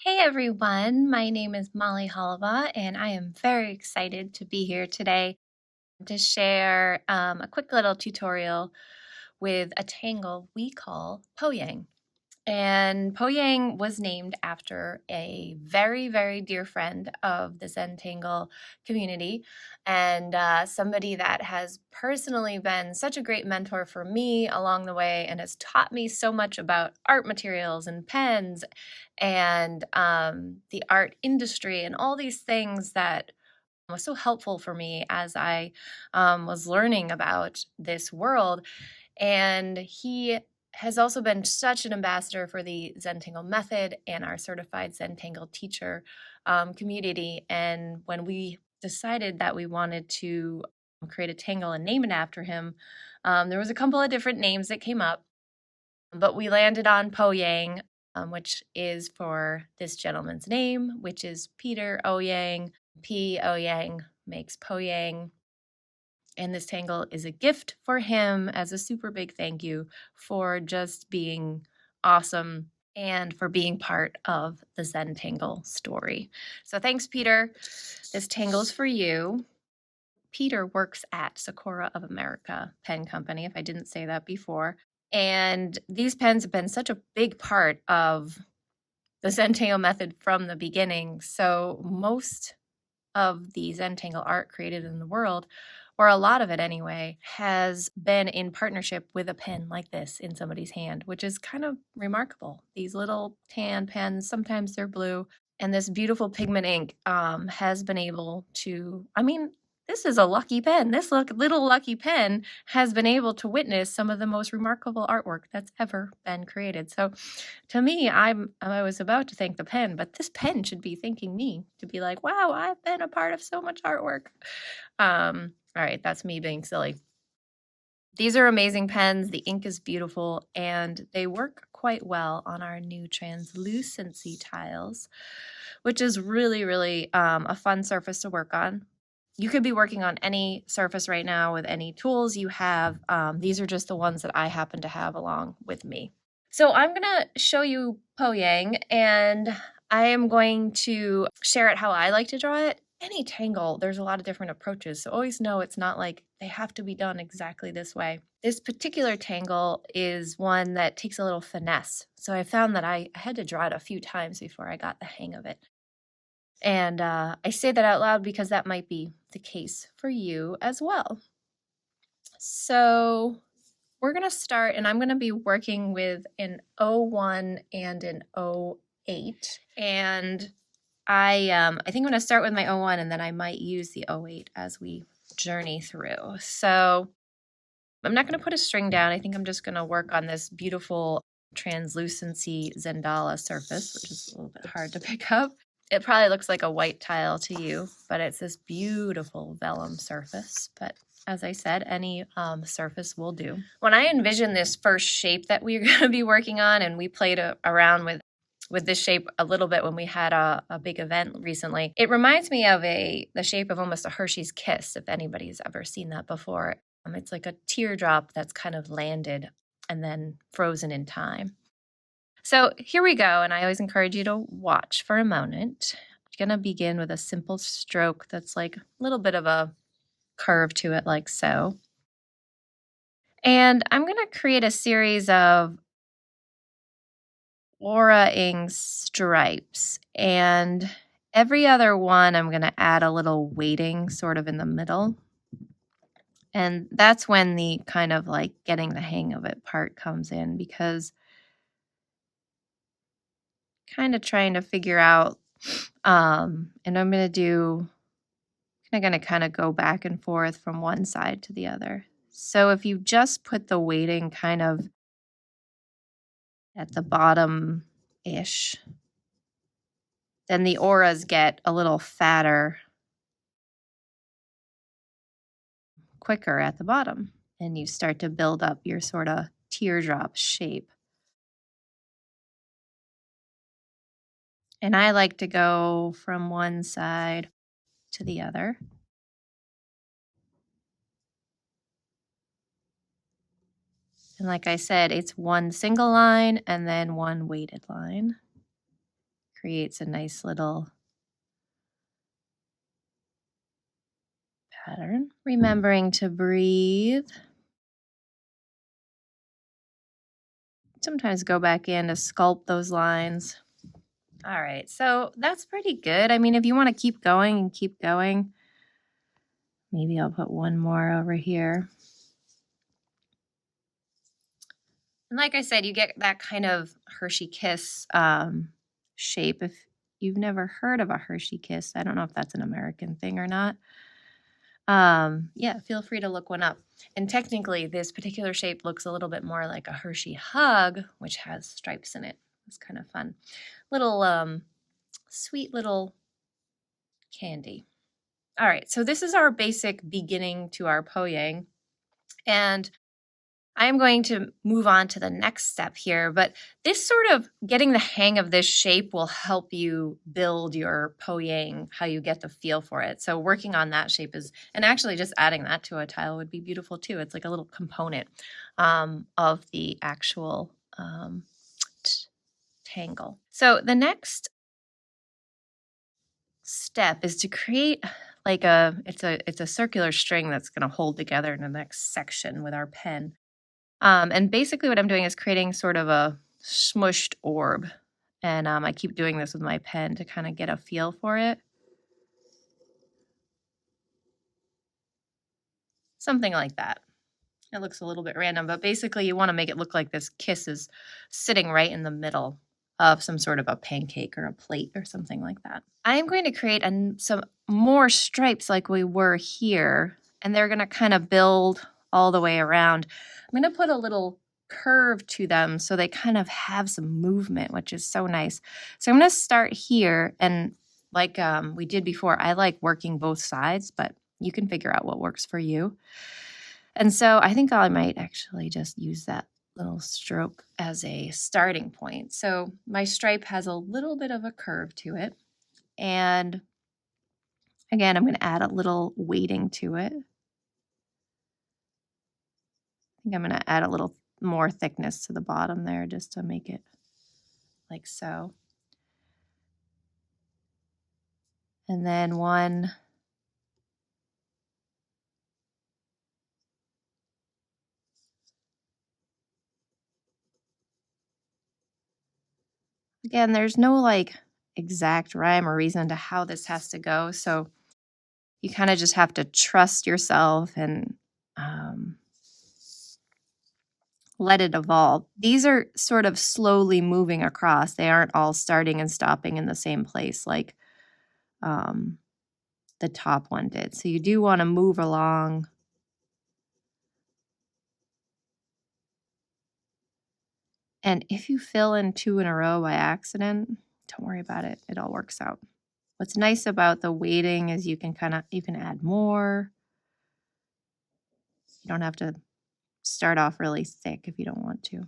Hey everyone, my name is Molly Hollibaugh, and I am very excited to be here today to share a quick little tutorial with a tangle we call poyang. And poyang was named after a very, very dear friend of the Zentangle community and somebody that has personally been such a great mentor for me along the way and has taught me so much about art materials and pens and the art industry and all these things that was so helpful for me as I was learning about this world. And he has also been such an ambassador for the Zentangle Method and our Certified Zentangle Teacher community. And when we decided that we wanted to create a tangle and name it after him, there was a couple of different names that came up, but we landed on Pouyang, which is for this gentleman's name, which is Peter Ouyang. P. Ouyang makes poyang. And this tangle is a gift for him as a super big thank you for just being awesome and for being part of the Zentangle story. So thanks, Peter. This tangle's for you. Peter works at Sakura of America pen company, if I didn't say that before. And these pens have been such a big part of the Zentangle method from the beginning. So most of the Zentangle art created in the world, or a lot of it anyway, has been in partnership with a pen like this in somebody's hand, which is kind of remarkable. These little tan pens, sometimes they're blue, and this beautiful pigment ink has been able to, this is a lucky pen. This little lucky pen has been able to witness some of the most remarkable artwork that's ever been created. So to me, I was about to thank the pen, but this pen should be thanking me to be like, wow, I've been a part of so much artwork. All right, that's me being silly. These are amazing pens. The ink is beautiful, and they work quite well on our new translucency tiles, which is really, really a fun surface to work on. You could be working on any surface right now with any tools you have. These are just the ones that I happen to have along with me. So I'm going to show you poyang, and I am going to share it how I like to draw it. Any tangle, there's a lot of different approaches, so always know it's not like they have to be done exactly this way. This particular tangle is one that takes a little finesse, so I found that I had to draw it a few times before I got the hang of it. And I say that out loud because that might be the case for you as well. So we're going to start, and I'm going to be working with an 01 and an 08. And I think I'm going to start with my 01, and then I might use the 08 as we journey through. So I'm not going to put a string down. I think I'm just going to work on this beautiful translucency Zendala surface, which is a little bit hard to pick up. It probably looks like a white tile to you, but it's this beautiful vellum surface. But as I said, any surface will do. When I envisioned this first shape that we are going to be working on, and we played around with this shape a little bit when we had a big event recently, it reminds me of the shape of almost a Hershey's Kiss, if anybody's ever seen that before. It's like a teardrop that's kind of landed and then frozen in time. So here we go, and I always encourage you to watch for a moment. I'm going to begin with a simple stroke that's like a little bit of a curve to it, like so. And I'm going to create a series of Ouyang stripes, and every other one I'm going to add a little weighting sort of in the middle. And that's when the kind of like getting the hang of it part comes in, because kind of trying to figure out, and I'm going to kind of go back and forth from one side to the other. So if you just put the weighting kind of at the bottom-ish, then the auras get a little fatter quicker at the bottom, and you start to build up your sort of teardrop shape. And I like to go from one side to the other. And like I said, it's one single line and then one weighted line, creates a nice little pattern. Remembering to breathe. Sometimes go back in to sculpt those lines. All right, so that's pretty good. I mean, if you want to keep going and keep going, maybe I'll put one more over here. And like I said, you get that kind of Hershey Kiss shape. If you've never heard of a Hershey Kiss, I don't know if that's an American thing or not. Yeah, feel free to look one up. And technically, this particular shape looks a little bit more like a Hershey Hug, which has stripes in it. It's kind of fun. Little, sweet little candy. All right, so this is our basic beginning to our poyang. And I'm going to move on to the next step here, but this sort of getting the hang of this shape will help you build your poyang, how you get the feel for it. So working on that shape is, and actually just adding that to a tile would be beautiful too. It's like a little component of the actual tangle. So the next step is to create like it's a circular string that's going to hold together in the next section with our pen. And basically what I'm doing is creating sort of a smushed orb. And I keep doing this with my pen to kind of get a feel for it. Something like that. It looks a little bit random, but basically you want to make it look like this kiss is sitting right in the middle of some sort of a pancake or a plate or something like that. I am going to create some more stripes like we were here, and they're going to kind of build all the way around. I'm going to put a little curve to them so they kind of have some movement, which is so nice. So I'm going to start here, and like we did before, I like working both sides, but you can figure out what works for you. And so I think I might actually just use that little stroke as a starting point. So my stripe has a little bit of a curve to it. And again, I'm going to add a little weighting to it. I think I'm going to add a little more thickness to the bottom there just to make it like so. And then one. Again, there's no like exact rhyme or reason to how this has to go. So you kind of just have to trust yourself and let it evolve. These are sort of slowly moving across. They aren't all starting and stopping in the same place like the top one did. So you do want to move along. And if you fill in 2 in a row by accident, don't worry about it. It all works out. What's nice about the weighting is you can add more. You don't have to start off really thick if you don't want to.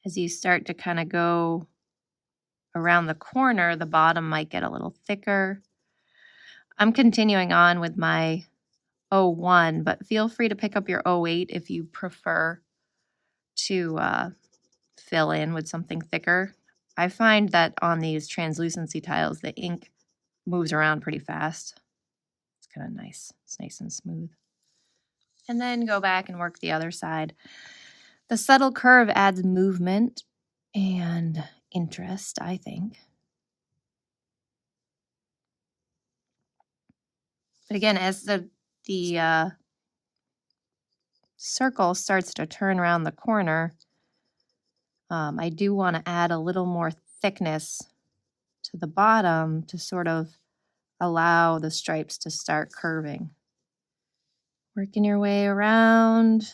As you start to kind of go around the corner, the bottom might get a little thicker. I'm continuing on with my 01, but feel free to pick up your 08 if you prefer to fill in with something thicker. I find that on these translucency tiles, the ink moves around pretty fast. It's kind of nice. It's nice and smooth. And then go back and work the other side. The subtle curve adds movement and interest, I think. But again, as the circle starts to turn around the corner, I do want to add a little more thickness to the bottom to sort of allow the stripes to start curving. Working your way around.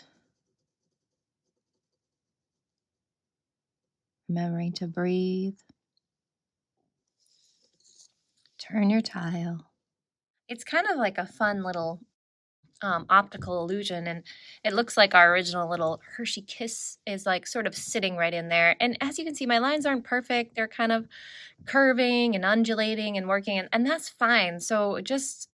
Remembering to breathe. Turn your tile. It's kind of like a fun little optical illusion, and it looks like our original little Hershey Kiss is like sort of sitting right in there. And as you can see, my lines aren't perfect. They're kind of curving and undulating and working, and that's fine. So just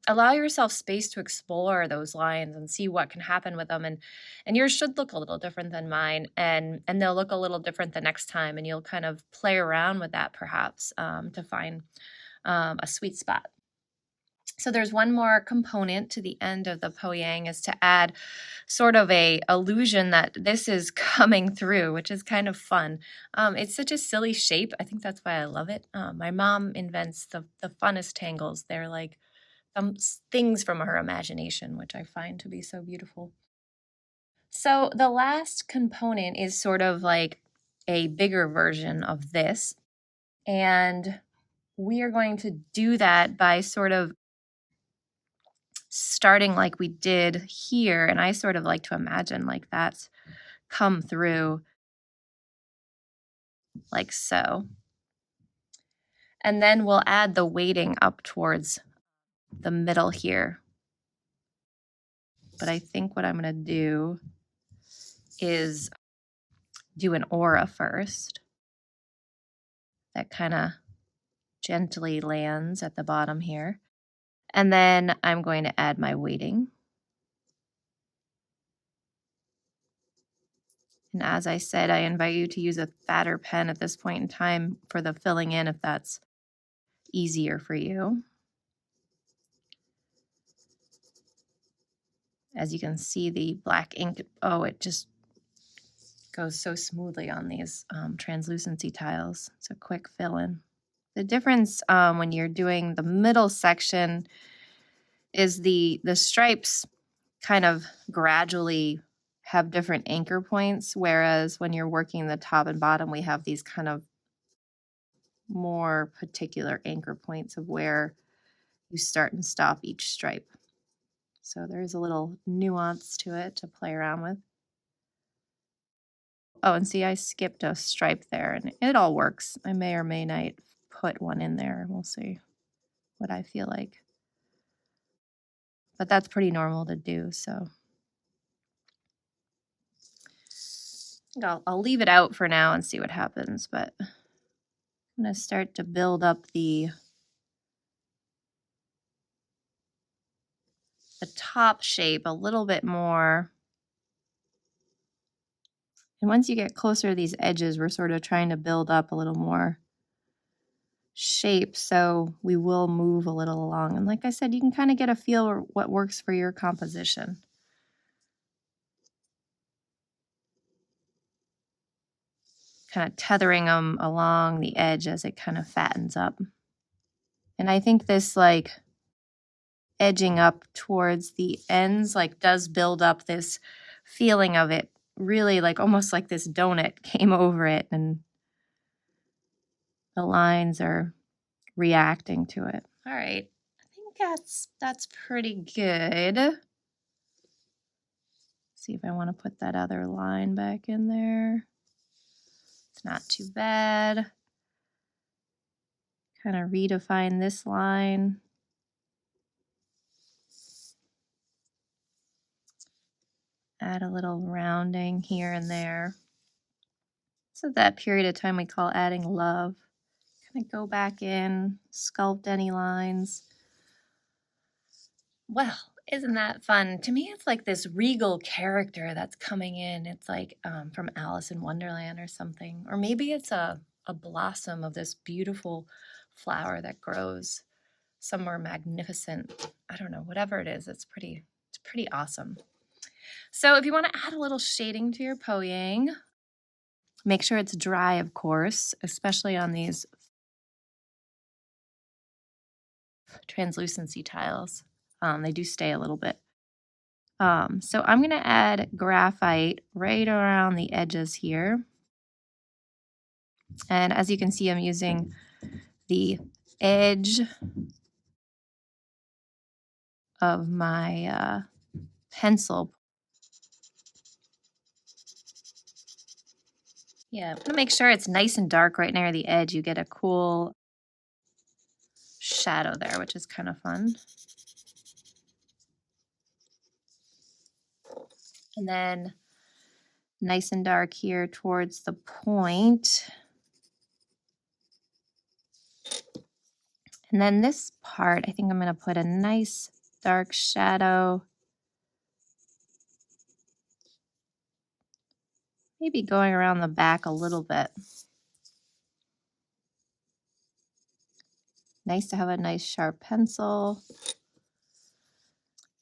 allow yourself space to explore those lines and see what can happen with them. And yours should look a little different than mine, and they'll look a little different the next time, and you'll kind of play around with that perhaps to find a sweet spot. So there's one more component to the end of the poyang, is to add sort of a illusion that this is coming through, which is kind of fun. It's such a silly shape. I think that's why I love it. My mom invents the funnest tangles. They're like things from her imagination, which I find to be so beautiful. So the last component is sort of like a bigger version of this. And we are going to do that by sort of starting like we did here. And I sort of like to imagine like that's come through like so. And then we'll add the weighting up towards the middle here. But I think what I'm going to do is do an aura first. That kind of gently lands at the bottom here. And then I'm going to add my weighting. And as I said, I invite you to use a fatter pen at this point in time for the filling in if that's easier for you. As you can see, the black ink, it just goes so smoothly on these translucency tiles. It's a quick fill in. The difference when you're doing the middle section is the stripes kind of gradually have different anchor points, whereas when you're working the top and bottom, we have these kind of more particular anchor points of where you start and stop each stripe. So there's a little nuance to it to play around with. Oh, and see, I skipped a stripe there, and it all works. I may or may not put one in there. We'll see what I feel like. But that's pretty normal to do, so I'll leave it out for now and see what happens. But I'm going to start to build up the top shape a little bit more. And once you get closer to these edges, we're sort of trying to build up a little more shape, so we will move a little along. And like I said, you can kind of get a feel for what works for your composition. Kind of tethering them along the edge as it kind of fattens up. And I think this like edging up towards the ends like does build up this feeling of it really like almost like this donut came over it, and the lines are reacting to it. All right, I think that's pretty good. See if I want to put that other line back in there. It's not too bad. Kind of redefine this line. Add a little rounding here and there. So that period of time we call adding love. Kind of go back in, sculpt any lines. Well, isn't that fun? To me, it's like this regal character that's coming in. It's like from Alice in Wonderland or something. Or maybe it's a blossom of this beautiful flower that grows somewhere magnificent. I don't know, whatever it is, it's pretty awesome. So if you want to add a little shading to your poyang, make sure it's dry, of course, especially on these translucency tiles. They do stay a little bit. So I'm going to add graphite right around the edges here. And as you can see, I'm using the edge of my pencil. Yeah, I'm going to make sure it's nice and dark right near the edge. You get a cool shadow there, which is kind of fun. And then nice and dark here towards the point. And then this part, I think I'm going to put a nice dark shadow. Maybe going around the back a little bit. Nice to have a nice sharp pencil.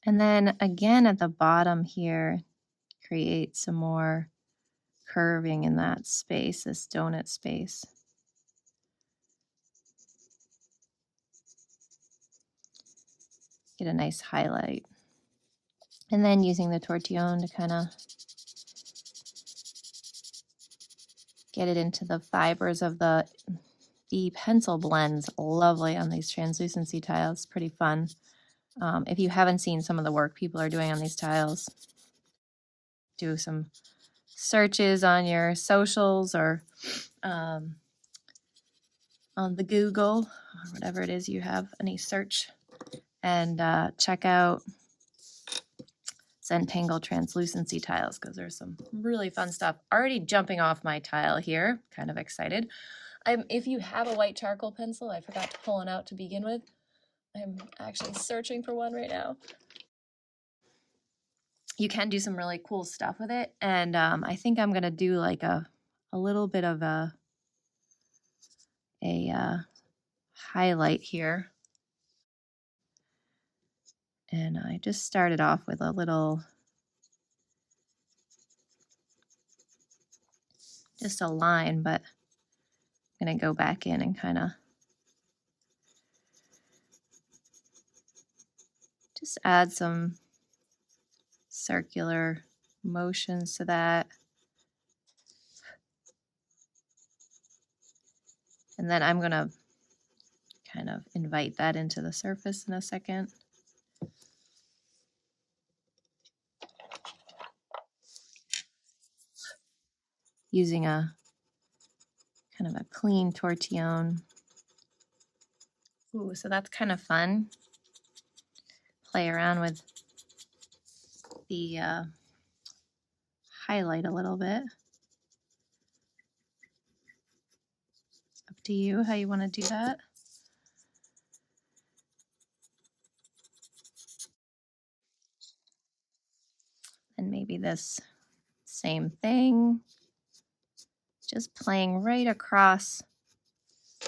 And then again at the bottom here, create some more curving in that space, this donut space. Get a nice highlight. And then using the tortillon to kind of get it into the fibers of the pencil blends lovely on these translucency tiles. Pretty fun. If you haven't seen some of the work people are doing on these tiles, do some searches on your socials or on the Google or whatever it is you have, any search, and check out Zentangle translucency tiles because there's some really fun stuff. Already jumping off my tile here, kind of excited. If you have a white charcoal pencil, I forgot to pull one out to begin with. I'm actually searching for one right now. You can do some really cool stuff with it, and I think I'm gonna do like a little bit of a highlight here. And I just started off with a little, just a line, but I'm gonna go back in and kind of just add some circular motions to that. And then I'm gonna kind of invite that into the surface in a second. Using a kind of a clean tortillon. Ooh, so that's kind of fun. Play around with the highlight a little bit. Up to you how you want to do that. And maybe this same thing. Just playing right across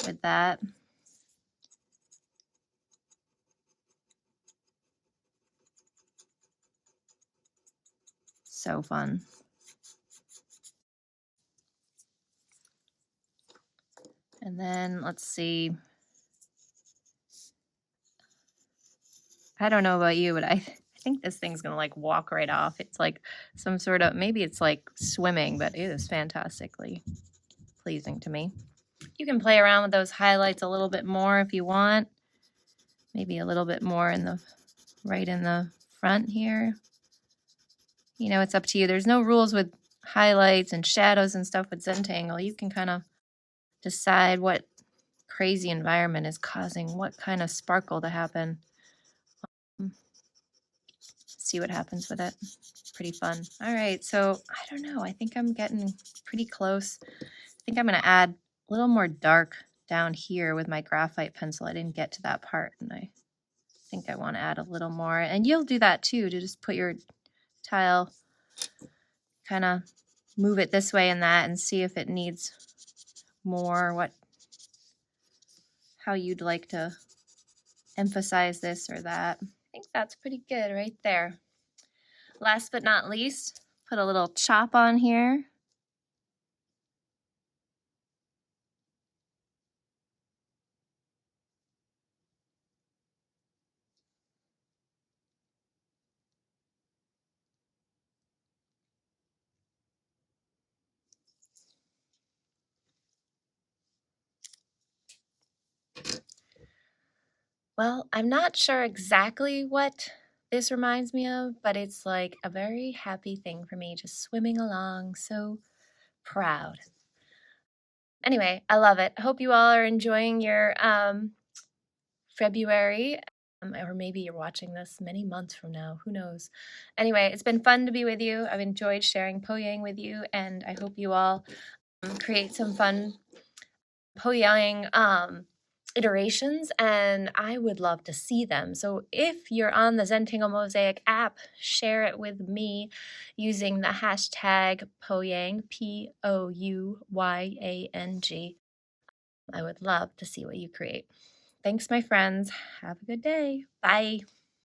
with that. So fun. And then let's see. I don't know about you, but I think this thing's gonna like walk right off. It's like some sort of, maybe it's like swimming, but it is fantastically pleasing to me. You can play around with those highlights a little bit more if you want. Maybe a little bit more in the right in the front here. You know, it's up to you. There's no rules with highlights and shadows and stuff with Zentangle. You can kind of decide what crazy environment is causing what kind of sparkle to happen. See what happens with it. Pretty fun. All right, so I don't know. I think I'm getting pretty close. I think I'm going to add a little more dark down here with my graphite pencil. I didn't get to that part, and I think I want to add a little more. And you'll do that too, to just put your tile, kind of move it this way and that, and see if it needs more, how you'd like to emphasize this or that. I think that's pretty good right there. Last but not least, put a little chop on here. Well, I'm not sure exactly what this reminds me of, but it's like a very happy thing for me, just swimming along, so proud. Anyway, I love it. I hope you all are enjoying your February, or maybe you're watching this many months from now, who knows. Anyway, it's been fun to be with you. I've enjoyed sharing poyang with you, and I hope you all create some fun poyang iterations, and I would love to see them. So if you're on the Zentangle Mosaic app, share it with me using the hashtag poyang, Pouyang. I would love to see what you create. Thanks, my friends. Have a good day. Bye.